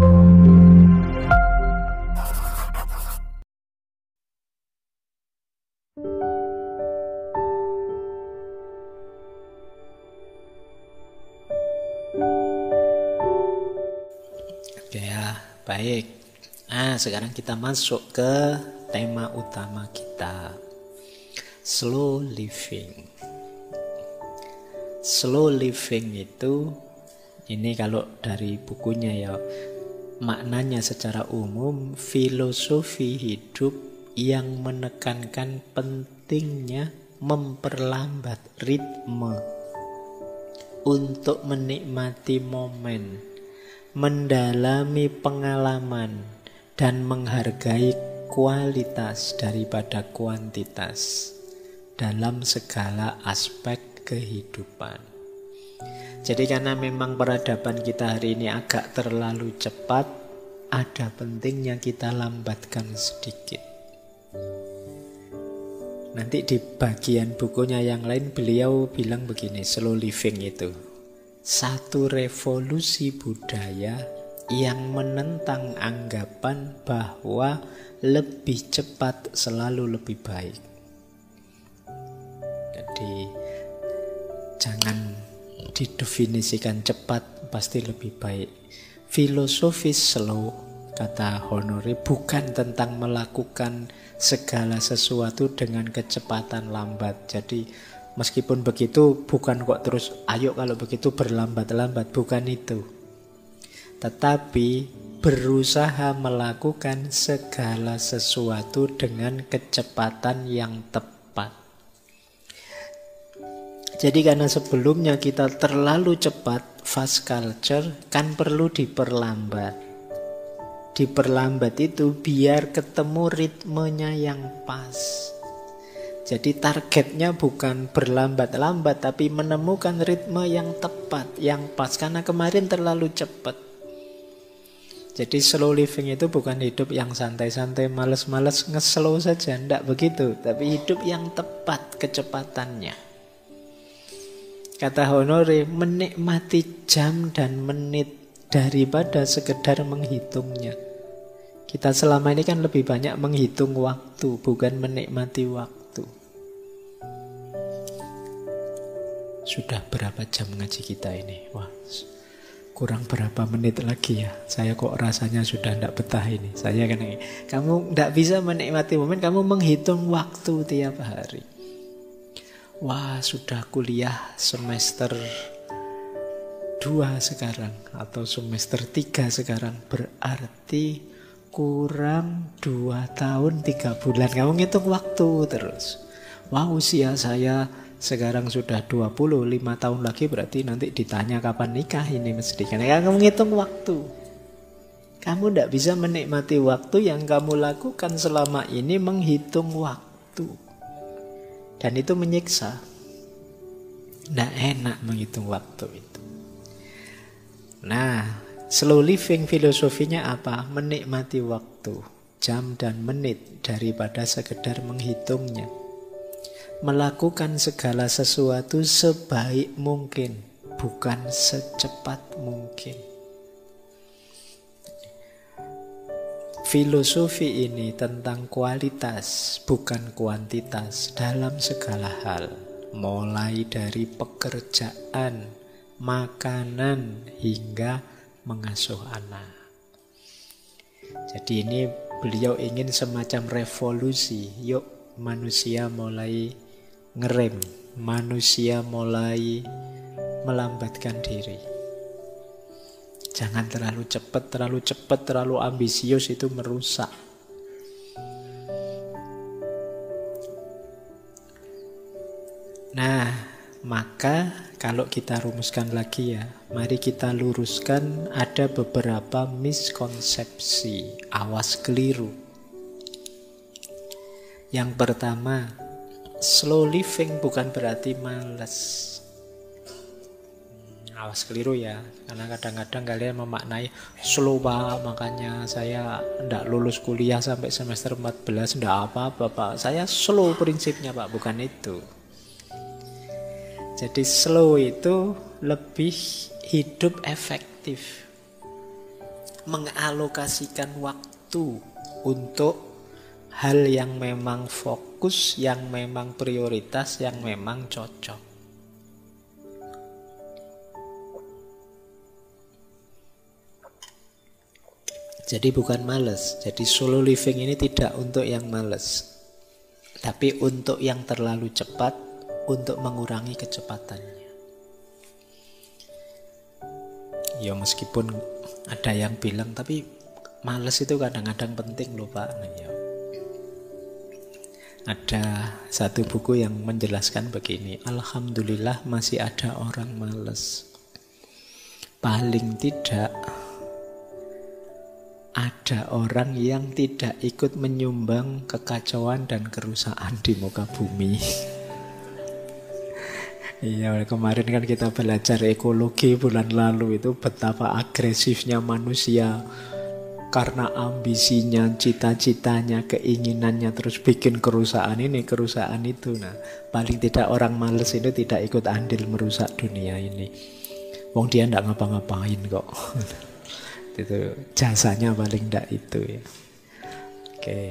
Oke ya, baik. Nah, sekarang kita masuk ke tema utama kita. Slow living. Slow living itu, ini kalau dari bukunya ya, maknanya secara umum filosofi hidup yang menekankan pentingnya memperlambat ritme untuk menikmati momen, mendalami pengalaman, dan menghargai kualitas daripada kuantitas dalam segala aspek kehidupan. Jadi karena memang peradaban kita hari ini agak terlalu cepat, ada pentingnya kita lambatkan sedikit. Nanti di bagian bukunya yang lain beliau bilang begini, slow living itu satu revolusi budaya yang menentang anggapan bahwa lebih cepat selalu lebih baik. Jadi jangan didefinisikan cepat pasti lebih baik. Filosofis slow, kata Honore, bukan tentang melakukan segala sesuatu dengan kecepatan lambat. Jadi meskipun begitu bukan kok terus ayo kalau begitu berlambat-lambat, bukan itu. Tetapi berusaha melakukan segala sesuatu dengan kecepatan yang tepat. Jadi karena sebelumnya kita terlalu cepat, fast culture kan perlu diperlambat. Diperlambat itu biar ketemu ritmenya yang pas. Jadi targetnya bukan berlambat-lambat, tapi menemukan ritme yang tepat, yang pas. Karena kemarin terlalu cepat. Jadi slow living itu bukan hidup yang santai-santai, males-males, nge-slow saja. Tidak begitu, tapi hidup yang tepat kecepatannya. Kata Honore, menikmati jam dan menit daripada sekedar menghitungnya. Kita selama ini kan lebih banyak menghitung waktu, bukan menikmati waktu. Sudah berapa jam ngaji kita ini? Wah, kurang berapa menit lagi ya. Saya kok rasanya sudah tidak betah ini. Saya kan kamu tidak bisa menikmati momen, kamu menghitung waktu tiap hari. Wah, sudah kuliah semester 2 sekarang atau semester 3 sekarang, berarti kurang 2 tahun 3 bulan. Kamu ngitung waktu terus. Wah, usia saya sekarang sudah 25 tahun lagi, berarti nanti ditanya kapan nikah ini mesti. Karena kamu ngitung waktu. Kamu tidak bisa menikmati waktu yang kamu lakukan selama ini menghitung waktu. Dan itu menyiksa. Tidak enak menghitung waktu itu. Nah, slow living filosofinya apa? Menikmati waktu, jam dan menit daripada sekedar menghitungnya. Melakukan segala sesuatu sebaik mungkin, bukan secepat mungkin. Filosofi ini tentang kualitas, bukan kuantitas dalam segala hal. Mulai dari pekerjaan, makanan, hingga mengasuh anak. Jadi ini beliau ingin semacam revolusi. Yuk manusia mulai ngerem, manusia mulai melambatkan diri. Jangan terlalu cepat, terlalu ambisius, itu merusak. Nah, maka kalau kita rumuskan lagi ya, mari kita luruskan ada beberapa miskonsepsi, awas keliru. Yang pertama, slow living bukan berarti malas. Awas keliru ya, karena kadang-kadang kalian memaknai slow Pak, makanya saya tidak lulus kuliah sampai semester 14, tidak apa-apa Pak, saya slow prinsipnya Pak, bukan itu. Jadi slow itu lebih hidup efektif. mengalokasikan waktu untuk hal yang memang fokus, yang memang prioritas, yang memang cocok. Jadi bukan males. Jadi solo living ini tidak untuk yang males, tapi untuk yang terlalu cepat, untuk mengurangi kecepatannya. Ya meskipun ada yang bilang, tapi males itu kadang-kadang penting loh Pak. Ya. Ada satu buku yang menjelaskan begini, alhamdulillah masih ada orang males. Paling tidak ada orang yang tidak ikut menyumbang kekacauan dan kerusakan di muka bumi. Iya, kemarin kan kita belajar ekologi bulan lalu itu betapa agresifnya manusia karena ambisinya, cita-citanya, keinginannya terus bikin kerusakan ini, kerusakan itu. Nah, paling tidak orang males itu tidak ikut andil merusak dunia ini. Wong dia ndak ngapa-ngapain kok. Itu jasanya paling ndak itu ya. Oke.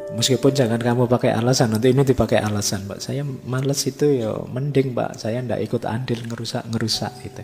Meskipun jangan kamu pakai alasan, nanti ini dipakai alasan, Pak. Saya males itu ya mending, Pak. Saya ndak ikut andil ngerusak gitu.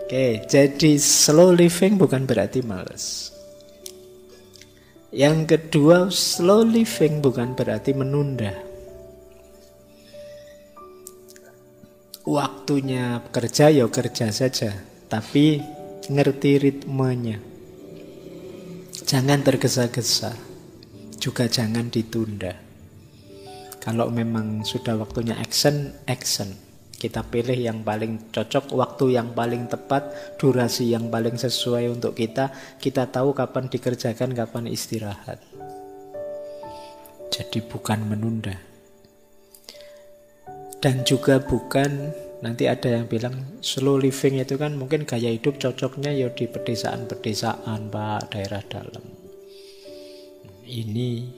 Oke, jadi slow living bukan berarti males. Yang kedua, slow living bukan berarti menunda. Waktunya kerja ya kerja saja, tapi ngerti ritmenya. Jangan tergesa-gesa, juga jangan ditunda. Kalau memang sudah waktunya action, action. Kita pilih yang paling cocok, waktu yang paling tepat, durasi yang paling sesuai untuk kita. Kita tahu kapan dikerjakan, kapan istirahat. Jadi bukan menunda. Dan juga bukan, nanti ada yang bilang slow living itu kan mungkin gaya hidup cocoknya ya di pedesaan-pedesaan, Pak, daerah dalam. Ini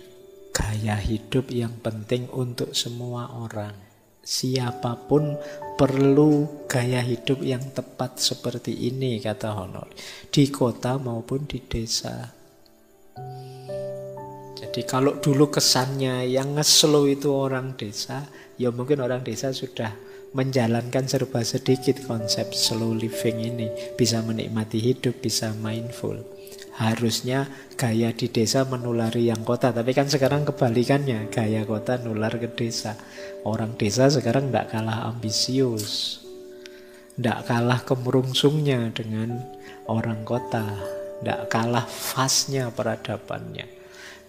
gaya hidup yang penting untuk semua orang. Siapapun perlu gaya hidup yang tepat seperti ini, kata Honor, di kota maupun di desa. Jadi kalau dulu kesannya yang nge-slow itu orang desa, ya mungkin orang desa sudah menjalankan serba sedikit konsep slow living ini, bisa menikmati hidup, bisa mindful. Harusnya gaya di desa menulari yang kota, tapi kan sekarang kebalikannya, gaya kota nular ke desa. Orang desa sekarang tidak kalah ambisius, tidak kalah kemerungsungnya dengan orang kota, tidak kalah fastnya peradabannya.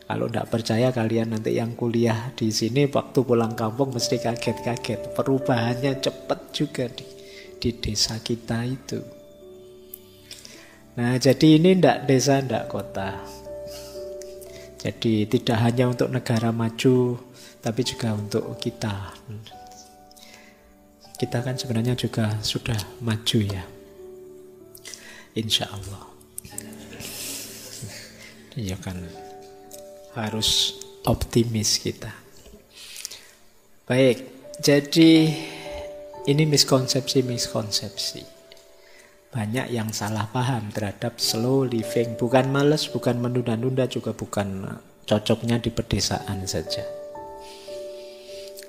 Kalau tidak percaya kalian nanti yang kuliah di sini waktu pulang kampung mesti kaget-kaget. Perubahannya cepat juga di desa kita itu. Nah, jadi ini tidak desa, tidak kota. Jadi tidak hanya untuk negara maju, tapi juga untuk kita. Kita kan sebenarnya juga sudah maju ya. Insya Allah. Iya kan, harus optimis kita. Baik, jadi ini miskonsepsi. Banyak yang salah paham terhadap slow living. Bukan malas, bukan menunda-nunda, juga bukan cocoknya di pedesaan saja.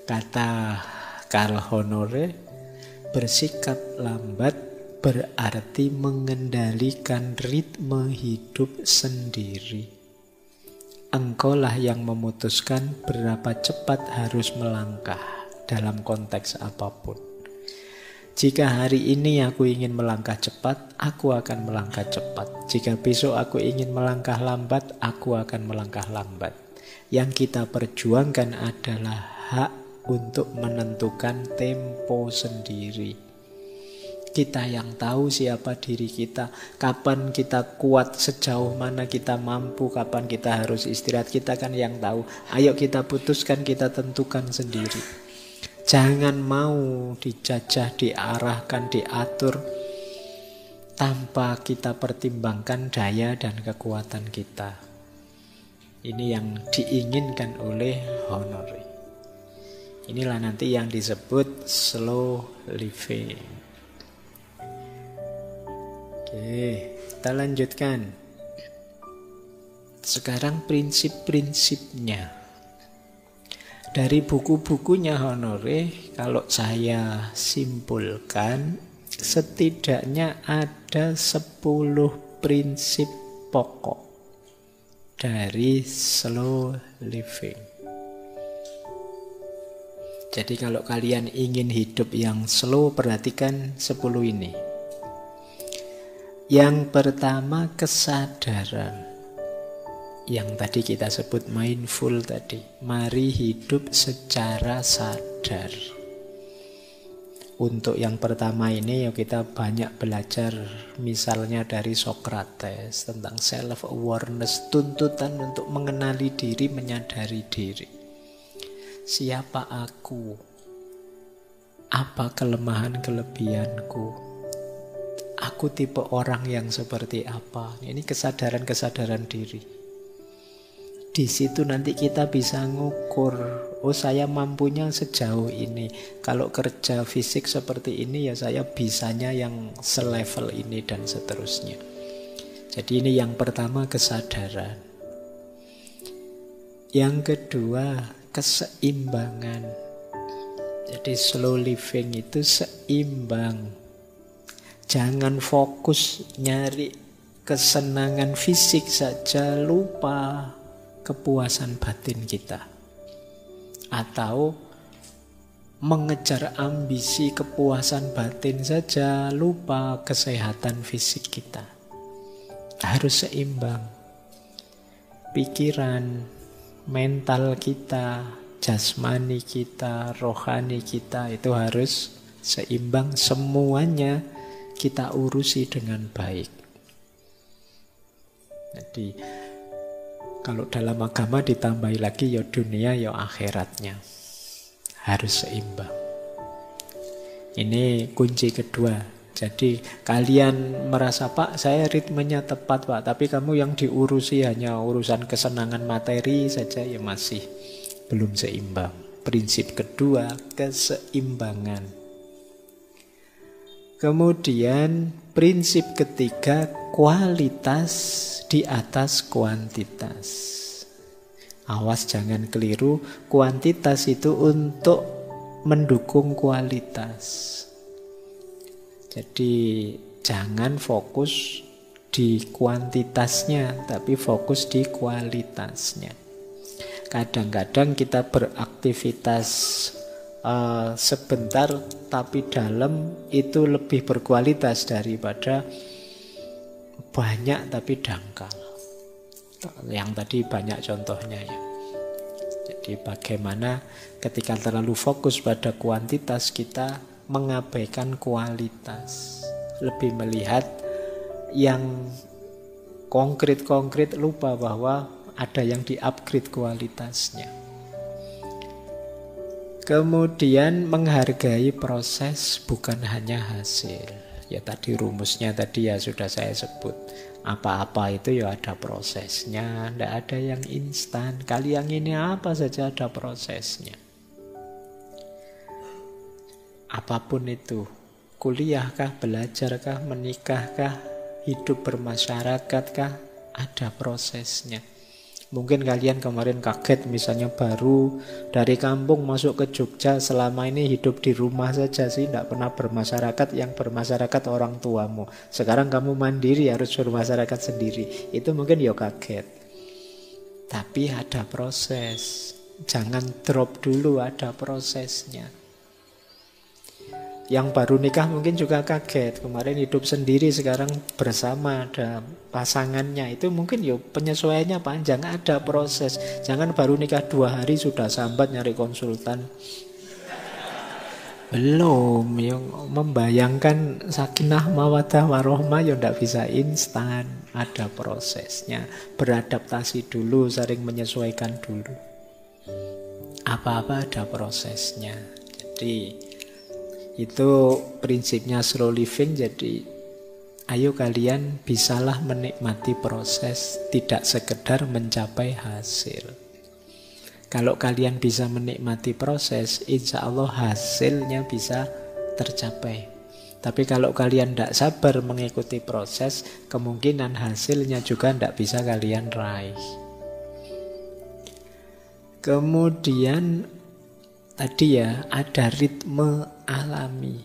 Kata Karl Honore, bersikap lambat berarti mengendalikan ritme hidup sendiri. Engkaulah yang memutuskan berapa cepat harus melangkah dalam konteks apapun. Jika hari ini aku ingin melangkah cepat, aku akan melangkah cepat. Jika besok aku ingin melangkah lambat, aku akan melangkah lambat. Yang kita perjuangkan adalah hak untuk menentukan tempo sendiri. Kita yang tahu siapa diri kita, kapan kita kuat, sejauh mana kita mampu, kapan kita harus istirahat, kita kan yang tahu. Ayo kita putuskan, kita tentukan sendiri. Jangan mau dijajah, diarahkan, diatur tanpa kita pertimbangkan daya dan kekuatan kita. Ini yang diinginkan oleh Honore. Inilah nanti yang disebut slow living. Oke, kita lanjutkan. Sekarang prinsip-prinsipnya. Dari buku-bukunya Honore, kalau saya simpulkan, setidaknya ada 10 prinsip pokok dari slow living. Jadi kalau kalian ingin hidup yang slow, perhatikan 10 ini. Yang pertama, kesadaran. Yang tadi kita sebut mindful tadi. Mari hidup secara sadar. Untuk yang pertama ini ya kita banyak belajar misalnya dari Socrates tentang self-awareness, tuntutan untuk mengenali diri, menyadari diri. Siapa aku? Apa kelemahan-kelebihanku? Aku tipe orang yang seperti apa? Ini kesadaran-kesadaran diri. Di situ nanti kita bisa ngukur, oh saya mampunya sejauh ini. Kalau kerja fisik seperti ini ya saya bisanya yang selevel ini dan seterusnya. Jadi ini yang pertama, kesadaran. Yang kedua, keseimbangan. Jadi slow living itu seimbang. Jangan fokus nyari kesenangan fisik saja, lupa kepuasan batin kita. Atau mengejar ambisi kepuasan batin saja, lupa kesehatan fisik kita. Harus seimbang. Pikiran, mental kita, jasmani kita, rohani kita itu harus seimbang. Semuanya kita urusi dengan baik. Jadi kalau dalam agama ditambahi lagi ya dunia ya akhiratnya. Harus seimbang. Ini kunci kedua. Jadi kalian merasa, Pak saya ritmenya tepat Pak, tapi kamu yang diurusi hanya urusan kesenangan materi saja, ya masih belum seimbang. Prinsip kedua, keseimbangan. Kemudian prinsip ketiga, kualitas di atas kuantitas. Awas jangan keliru, kuantitas itu untuk mendukung kualitas. Jadi jangan fokus di kuantitasnya, tapi fokus di kualitasnya. Kadang-kadang kita beraktivitas sebentar tapi dalam itu lebih berkualitas daripada banyak tapi dangkal. Yang tadi banyak contohnya ya. Jadi bagaimana ketika terlalu fokus pada kuantitas kita mengabaikan kualitas. Lebih melihat yang konkret-konkret, lupa bahwa ada yang di-upgrade kualitasnya. Kemudian menghargai proses bukan hanya hasil. Ya tadi rumusnya tadi ya sudah saya sebut. Apa-apa itu ya ada prosesnya, tidak ada yang instan. Kalian ini apa saja ada prosesnya. Apapun itu, kuliahkah, belajarkah, menikahkah, hidup bermasyarakatKah, ada prosesnya. Mungkin kalian kemarin kaget misalnya baru dari kampung masuk ke Jogja, selama ini hidup di rumah saja sih, tidak pernah bermasyarakat, yang bermasyarakat orang tuamu. Sekarang kamu mandiri harus bermasyarakat sendiri. Itu mungkin ya kaget. Tapi ada proses. Jangan drop dulu, ada prosesnya. Yang baru nikah mungkin juga kaget. Kemarin hidup sendiri, sekarang bersama, ada pasangannya. Itu mungkin ya penyesuaiannya panjang, ada proses. Jangan baru nikah 2 hari sudah sambat nyari konsultan. Belum, yang membayangkan sakinah mawaddah warohmah ya tidak bisa instan. Ada prosesnya. Beradaptasi dulu, sering menyesuaikan dulu. Apa-apa ada prosesnya. Jadi itu prinsipnya slow living. Jadi ayo kalian bisalah menikmati proses, tidak sekedar mencapai hasil. Kalau kalian bisa menikmati proses, insya Allah hasilnya bisa tercapai. Tapi kalau kalian tidak sabar mengikuti proses, kemungkinan hasilnya juga tidak bisa kalian raih. Kemudian tadi ya, ada ritme alami.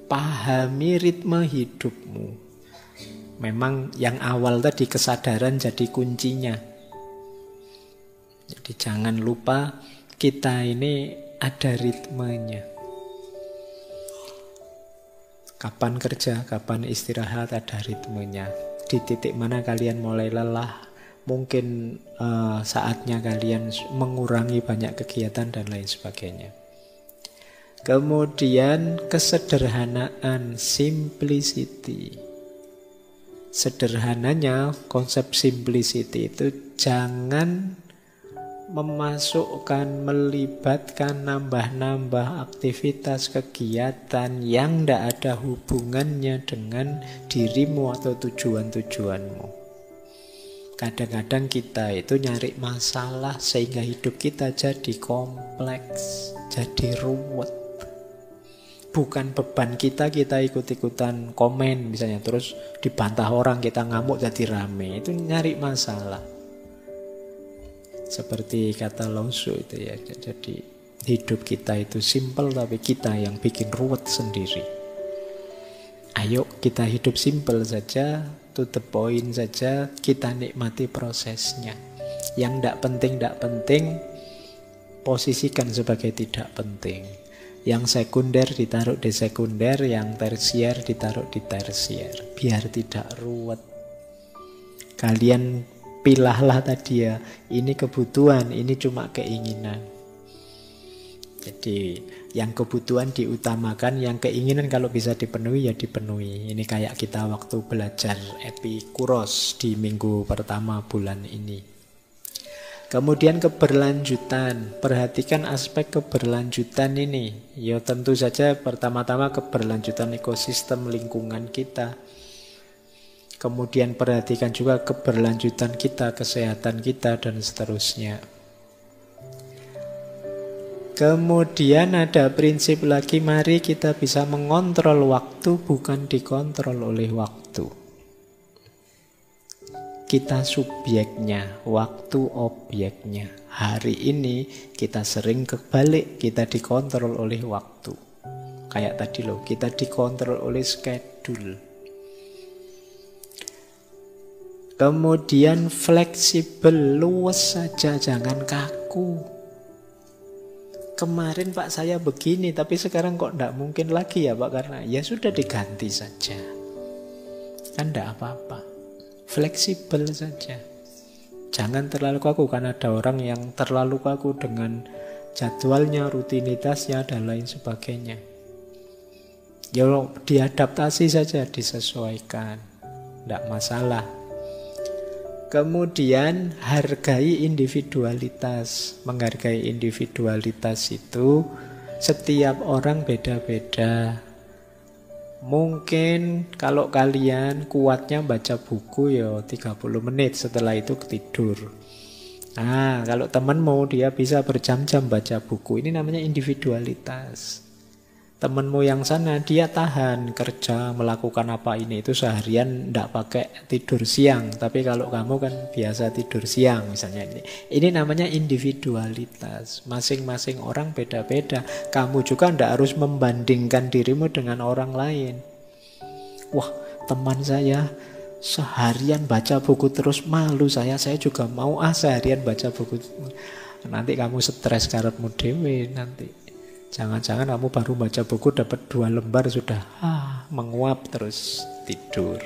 Pahami ritme hidupmu. Memang yang awal tadi kesadaran jadi kuncinya. Jadi jangan lupa kita ini ada ritmenya. Kapan kerja, kapan istirahat, ada ritmenya. Di titik mana kalian mulai lelah, mungkin saatnya kalian mengurangi banyak kegiatan dan lain sebagainya. Kemudian kesederhanaan, simplicity. Sederhananya, konsep simplicity itu jangan memasukkan, melibatkan, nambah-nambah aktivitas kegiatan yang tidak ada hubungannya dengan dirimu atau tujuan-tujuanmu. Kadang-kadang kita itu nyari masalah sehingga hidup kita jadi kompleks, jadi ruwet. Bukan beban kita ikut-ikutan komen misalnya, terus dibantah orang, kita ngamuk jadi rame. Itu nyari masalah. Seperti kata Lao Tzu itu ya, jadi hidup kita itu simple tapi kita yang bikin ruwet sendiri. Ayo kita hidup simple saja, to the point saja, kita nikmati prosesnya. Yang tidak penting, posisikan sebagai tidak penting. Yang sekunder ditaruh di sekunder, yang tersier ditaruh di tersier, biar tidak ruwet. Kalian pilahlah tadi ya, ini kebutuhan, ini cuma keinginan. Jadi yang kebutuhan diutamakan, yang keinginan kalau bisa dipenuhi ya dipenuhi. Ini kayak kita waktu belajar Epikuros di minggu pertama bulan ini. Kemudian keberlanjutan, perhatikan aspek keberlanjutan ini. Ya tentu saja pertama-tama keberlanjutan ekosistem lingkungan kita. Kemudian perhatikan juga keberlanjutan kita, kesehatan kita, dan seterusnya. Kemudian ada prinsip lagi, mari kita bisa mengontrol waktu, bukan dikontrol oleh waktu. Kita subjeknya, waktu objeknya. Hari ini kita sering kebalik, kita dikontrol oleh waktu. Kayak tadi loh, kita dikontrol oleh schedule. Kemudian fleksibel, luas saja, jangan kaku. Kemarin Pak saya begini, tapi sekarang kok tidak mungkin lagi ya Pak, karena ya sudah diganti saja. Kan tidak apa-apa. Fleksibel saja. Jangan terlalu kaku, karena ada orang yang terlalu kaku dengan jadwalnya, rutinitasnya, dan lain sebagainya. Ya diadaptasi saja, disesuaikan. Tidak masalah. Kemudian hargai individualitas. Menghargai individualitas itu setiap orang beda-beda. Mungkin kalau kalian kuatnya baca buku ya 30 menit, setelah itu tidur. Nah, kalau temanmu dia bisa berjam-jam baca buku, ini namanya individualitas. Temanmu yang sana dia tahan kerja, melakukan apa ini itu seharian tidak pakai tidur siang. Tapi kalau kamu kan biasa tidur siang misalnya ini. Ini namanya individualitas. Masing-masing orang beda-beda. Kamu juga tidak harus membandingkan dirimu dengan orang lain. Wah, teman saya seharian baca buku terus, malu saya juga mau seharian baca buku. Nanti kamu stres karepmu dhewe nanti. Jangan-jangan kamu baru baca buku dapat 2 lembar sudah menguap terus tidur.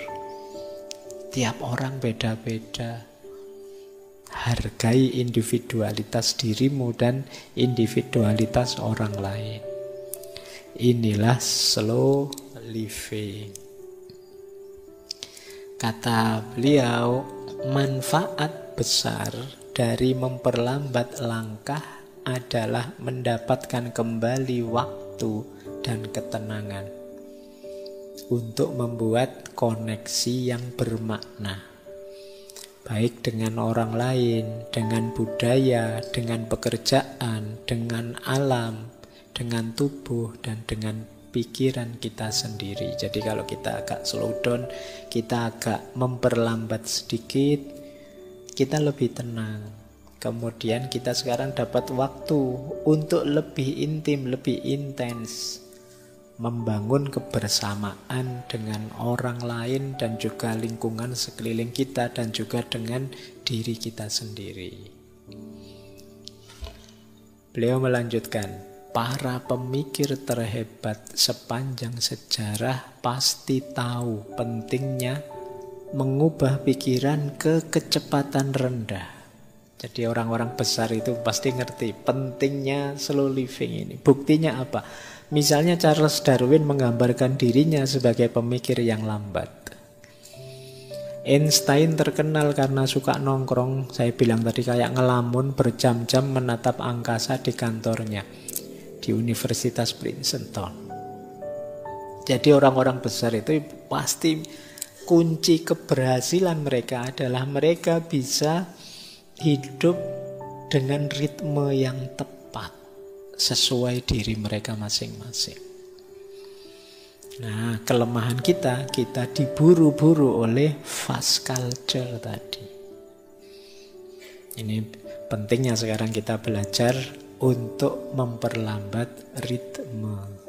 Tiap orang beda-beda. Hargai individualitas dirimu dan individualitas orang lain. Inilah slow living. Kata beliau, manfaat besar dari memperlambat langkah adalah mendapatkan kembali waktu dan ketenangan untuk membuat koneksi yang bermakna, baik dengan orang lain, dengan budaya, dengan pekerjaan, dengan alam, dengan tubuh dan dengan pikiran kita sendiri. Jadi kalau kita agak slow down, kita agak memperlambat sedikit, kita lebih tenang. Kemudian kita sekarang dapat waktu untuk lebih intim, lebih intens membangun kebersamaan dengan orang lain dan juga lingkungan sekeliling kita dan juga dengan diri kita sendiri. Beliau melanjutkan, para pemikir terhebat sepanjang sejarah pasti tahu pentingnya mengubah pikiran ke kecepatan rendah. Jadi orang-orang besar itu pasti ngerti pentingnya slow living ini. Buktinya apa? Misalnya Charles Darwin menggambarkan dirinya sebagai pemikir yang lambat. Einstein terkenal karena suka nongkrong, saya bilang tadi kayak ngelamun berjam-jam menatap angkasa di kantornya di Universitas Princeton. Jadi orang-orang besar itu pasti kunci keberhasilan mereka adalah mereka bisa hidup dengan ritme yang tepat sesuai diri mereka masing-masing. Nah, kelemahan kita diburu-buru oleh fast culture tadi. Ini pentingnya sekarang kita belajar untuk memperlambat ritme.